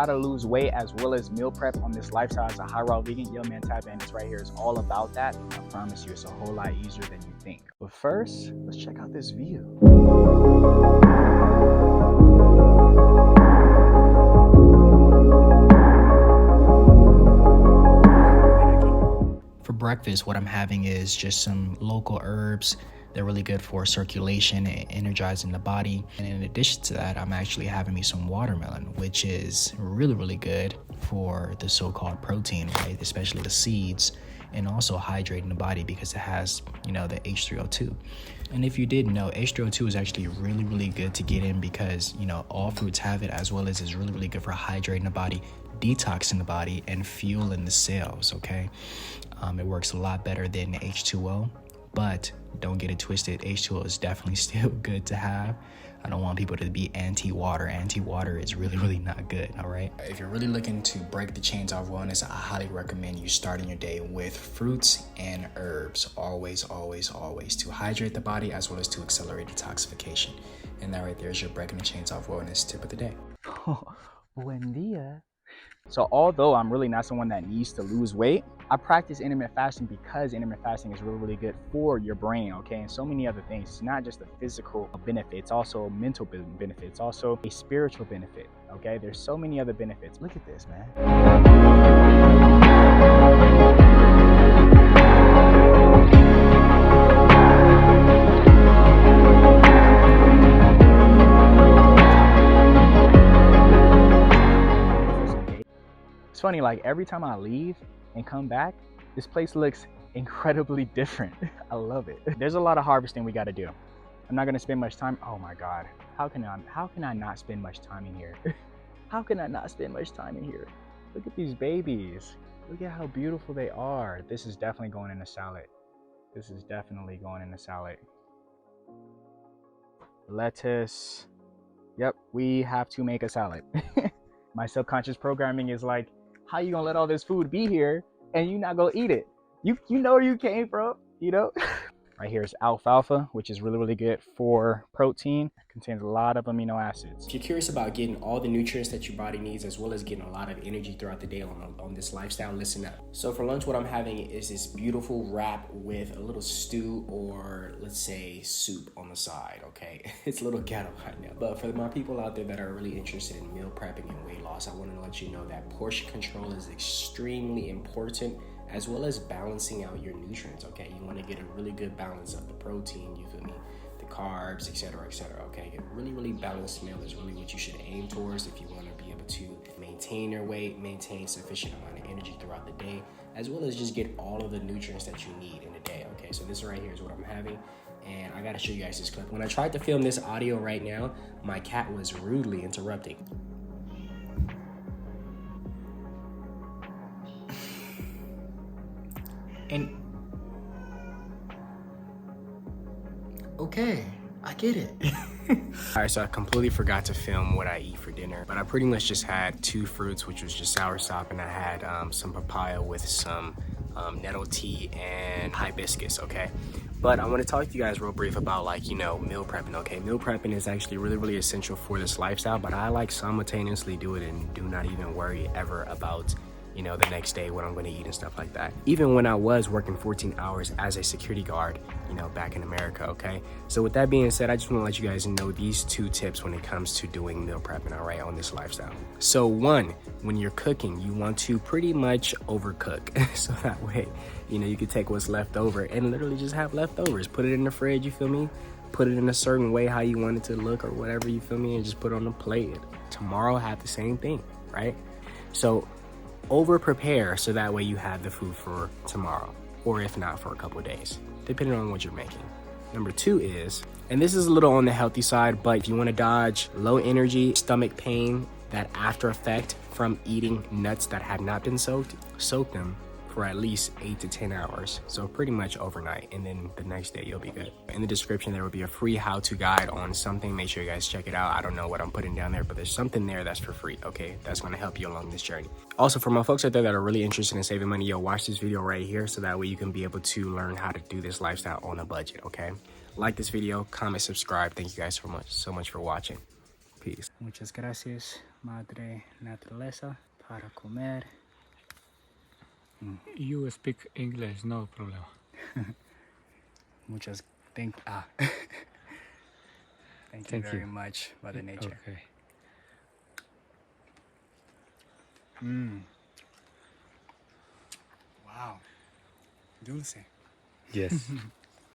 how to lose weight as well as meal prep on this lifestyle as a high raw vegan, yo man, tap in. It's right here. It's all about that. I promise you, it's a whole lot easier than you think. But first, let's check out this view. For breakfast, what I'm having is just some local herbs. They're really good for circulation and energizing the body. And in addition to that, I'm actually having me some watermelon, which is really, really good for the so-called protein, right? Especially the seeds, and also hydrating the body because it has, the H3O2. And if you didn't know, H3O2 is actually really, really good to get in because, all fruits have it, as well as it's really, really good for hydrating the body, detoxing the body, and fueling the cells, okay? It works a lot better than H2O. But don't get it twisted, H2O is definitely still good to have. I don't want people to be anti-water. Anti-water is really, really not good, all right? If you're really looking to break the chains of wellness, I highly recommend you starting your day with fruits and herbs. Always, always, always, to hydrate the body as well as to accelerate detoxification. And that right there is your breaking the chains off wellness tip of the day. Buen dia. So although I'm really not someone that needs to lose weight, I practice intermittent fasting because intermittent fasting is really, really good for your brain, okay? And so many other things. It's not just a physical benefit, it's also a mental benefit. It's also a spiritual benefit, okay? There's so many other benefits. Look at this, man. It's funny, like every time I leave and come back, this place looks incredibly different. I love it. There's a lot of harvesting we got to do. I'm not going to spend much time. Oh my God. How can I not spend much time in here? How can I not spend much time in here? Look at these babies. Look at how beautiful they are. This is definitely going in a salad. This is definitely going in a salad. Lettuce. Yep, we have to make a salad. My subconscious programming is like, how you gonna let all this food be here and you not gonna eat it? You know where you came from, Right here is alfalfa, which is really, really good for protein. It contains a lot of amino acids. If you're curious about getting all the nutrients that your body needs, as well as getting a lot of energy throughout the day on this lifestyle, listen up. So for lunch, what I'm having is this beautiful wrap with a little stew, or let's say soup on the side, okay? It's a little ghetto right now. But for my people out there that are really interested in meal prepping and weight loss, I want to let you know that portion control is extremely important, as well as balancing out your nutrients, okay? You want to get a really good balance of the protein, you feel me, the carbs, etc., okay? A really, really balanced meal is really what you should aim towards if you want to be able to maintain your weight, maintain sufficient amount of energy throughout the day, as well as just get all of the nutrients that you need in a day, okay? So this right here is what I'm having, and I got to show you guys this clip. When I tried to film this audio right now, my cat was rudely interrupting. And okay, I get it. All right, so I completely forgot to film what I eat for dinner, but I pretty much just had 2 fruits, which was just soursop, and I had some papaya with some nettle tea and hibiscus, okay? But I want to talk to you guys real brief about meal prepping, okay? Meal prepping is actually really, really essential for this lifestyle, but I simultaneously do it and do not even worry ever about the next day what I'm going to eat and stuff like that. Even when I was working 14 hours as a security guard, back in America, okay? So with that being said, I just want to let you guys know these 2 tips when it comes to doing meal prepping, all right, on this lifestyle. So 1, when you're cooking, you want to pretty much overcook. So that way, you can take what's left over and literally just have leftovers. Put it in the fridge, you feel me? Put it in a certain way how you want it to look or whatever, you feel me? And just put it on the plate. Tomorrow, have the same thing, right? So over prepare so that way you have the food for tomorrow, or if not, for a couple of days, depending on what you're making. Number 2 is, and this is a little on the healthy side, but if you want to dodge low energy, stomach pain, that after effect from eating nuts that have not been soaked, soak them for at least 8 to 10 hours. So pretty much overnight, and then the next day you'll be good. In the description, there will be a free how-to guide on something. Make sure you guys check it out. I don't know what I'm putting down there, but there's something there that's for free, okay? That's gonna help you along this journey. Also, for my folks out there that are really interested in saving money, watch this video right here so that way you can be able to learn how to do this lifestyle on a budget, okay? Like this video, comment, subscribe. Thank you guys so much for watching. Peace. Muchas gracias, Madre Naturaleza, para comer. You speak English, no problem. Muchas thank thank you Thank very you. much, Mother Nature. Okay. Wow. Dulce. Yes.